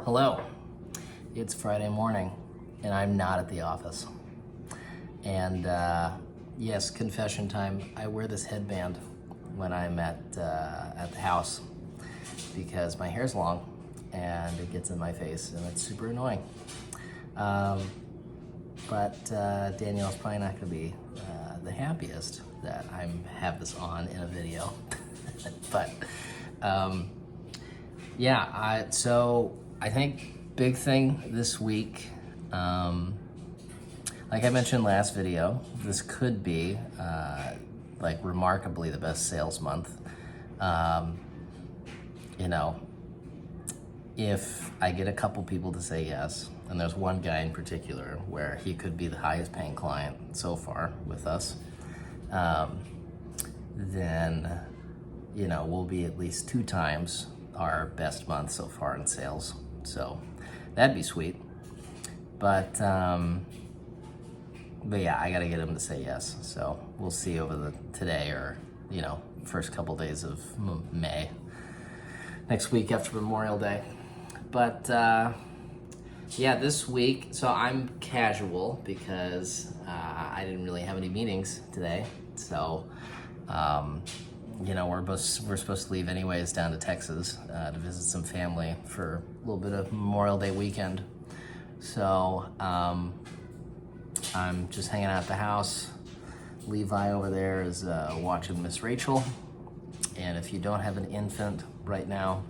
Hello, it's Friday morning and I'm not at the office. And yes, confession time, I wear this headband when I'm at the house because my hair's long and it gets in my face and it's super annoying. But Danielle's probably not gonna be the happiest that I have this on in a video. But yeah, so I think big thing this week, like I mentioned last video, this could be like remarkably the best sales month. You know, if I get a couple people to say yes, and there's one guy in particular where he could be the highest paying client so far with us, then, you know, we'll be at least 2 times our best month so far in sales. So that'd be sweet. But yeah, I gotta get him to say yes. So we'll see over today or, you know, first couple days of May, next week after Memorial Day. But yeah, this week, so I'm casual because I didn't really have any meetings today. So, you know, we're supposed to leave anyways down to Texas to visit some family for a little bit of Memorial Day weekend. So I'm just hanging out at the house. Levi over there is watching Miss Rachel. And if you don't have an infant right now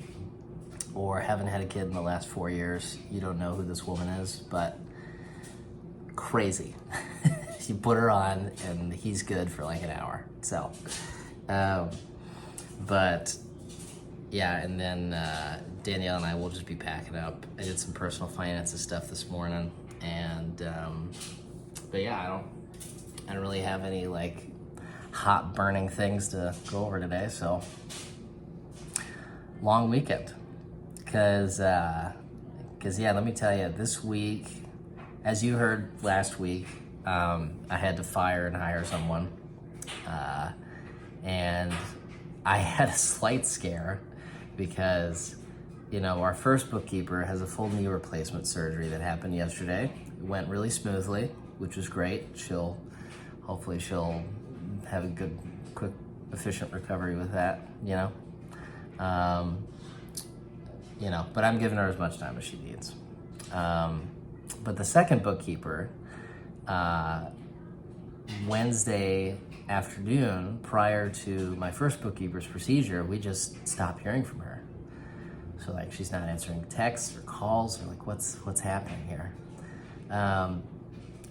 or haven't had a kid in the last 4 years, you don't know who this woman is, but crazy. You put her on and he's good for like an hour. So, but yeah, and then Danielle and I will just be packing up. I did some personal finances stuff this morning, and but yeah, I don't really have any like hot burning things to go over today. So long weekend, cause yeah, let me tell you, this week, as you heard last week, I had to fire and hire someone, and I had a slight scare because, you know, our first bookkeeper has a full knee replacement surgery that happened yesterday. It went really smoothly, which was great. Hopefully she'll have a good, quick, efficient recovery with that, you know. You know, but I'm giving her as much time as she needs. But the second bookkeeper, Wednesday afternoon, prior to my first bookkeeper's procedure, we just stopped hearing from her. So like, she's not answering texts or calls, or like, what's happening here? And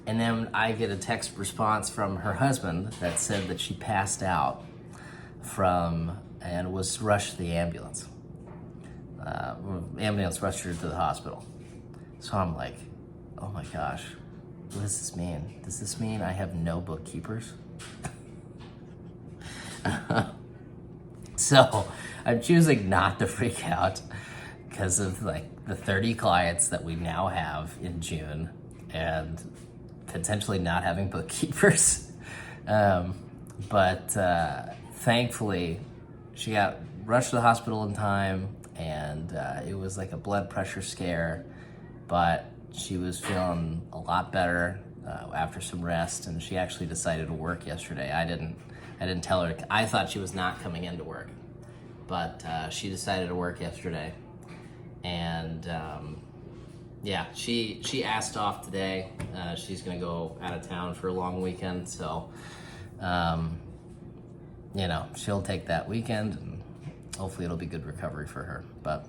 then I get a text response from her husband that said that she passed out and was rushed to the ambulance. Ambulance rushed her to the hospital. So I'm like, oh my gosh, what does this mean? Does this mean I have no bookkeepers? So I'm choosing not to freak out because of like the 30 clients that we now have in June and potentially not having bookkeepers. But thankfully she got rushed to the hospital in time, and it was like a blood pressure scare, but she was feeling a lot better after some rest, and she actually decided to work yesterday. I didn't tell her. I thought she was not coming into work, but she decided to work yesterday, and yeah, she asked off today. She's gonna go out of town for a long weekend, so you know, she'll take that weekend, and hopefully it'll be good recovery for her. But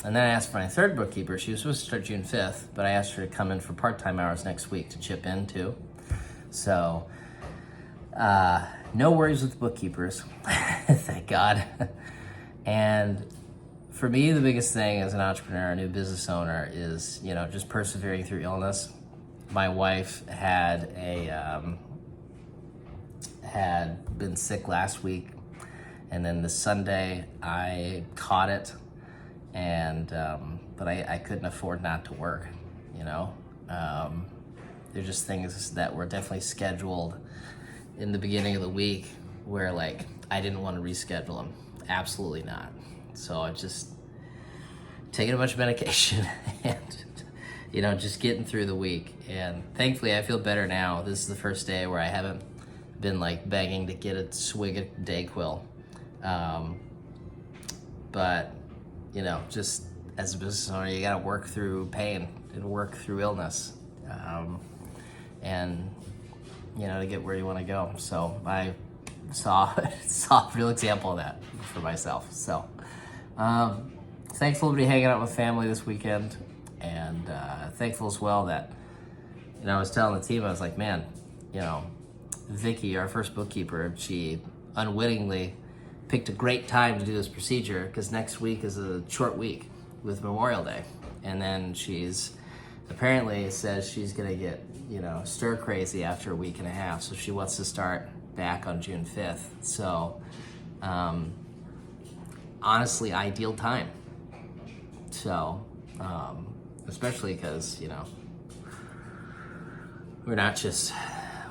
and then I asked for my third bookkeeper. She was supposed to start June 5th, but I asked her to come in for part-time hours next week to chip in too. So no worries with bookkeepers, thank God. And for me, the biggest thing as an entrepreneur, a new business owner, is, you know, just persevering through illness. My wife had been sick last week, and then this Sunday I caught it, and but I couldn't afford not to work, you know. They're just things that were definitely scheduled in the beginning of the week where like I didn't want to reschedule them, absolutely not. So I just taking a bunch of medication and, you know, just getting through the week. And thankfully I feel better now. This is the first day where I haven't been like begging to get a swig of Dayquil. But, you know, just as a business owner, you gotta work through pain and work through illness. And, you know, to get where you wanna go. So I saw a real example of that for myself. So, thankful to be hanging out with family this weekend, and thankful as well that, you know, I was telling the team, I was like, man, you know, Vicky, our first bookkeeper, she unwittingly picked a great time to do this procedure because next week is a short week with Memorial Day. And then she's apparently says she's gonna get, you know, stir crazy after a week and a half. So she wants to start back on June 5th. So, honestly, ideal time. So, especially because, you know, we're not just,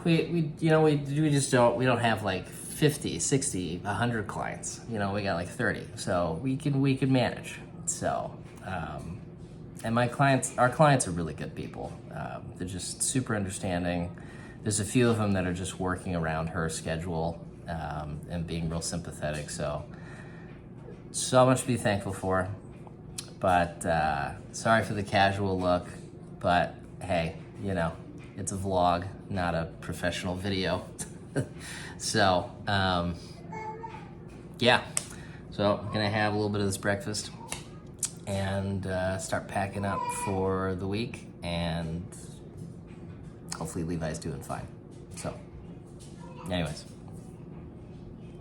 we just don't have like 50, 60, 100 clients. You know, we got like 30. So we can manage. So, and our clients are really good people. They're just super understanding. There's a few of them that are just working around her schedule, and being real sympathetic. So much to be thankful for. But sorry for the casual look, but hey, you know, it's a vlog, not a professional video. So, yeah. So I'm gonna have a little bit of this breakfast and start packing up for the week, and hopefully Levi's doing fine. So, anyways.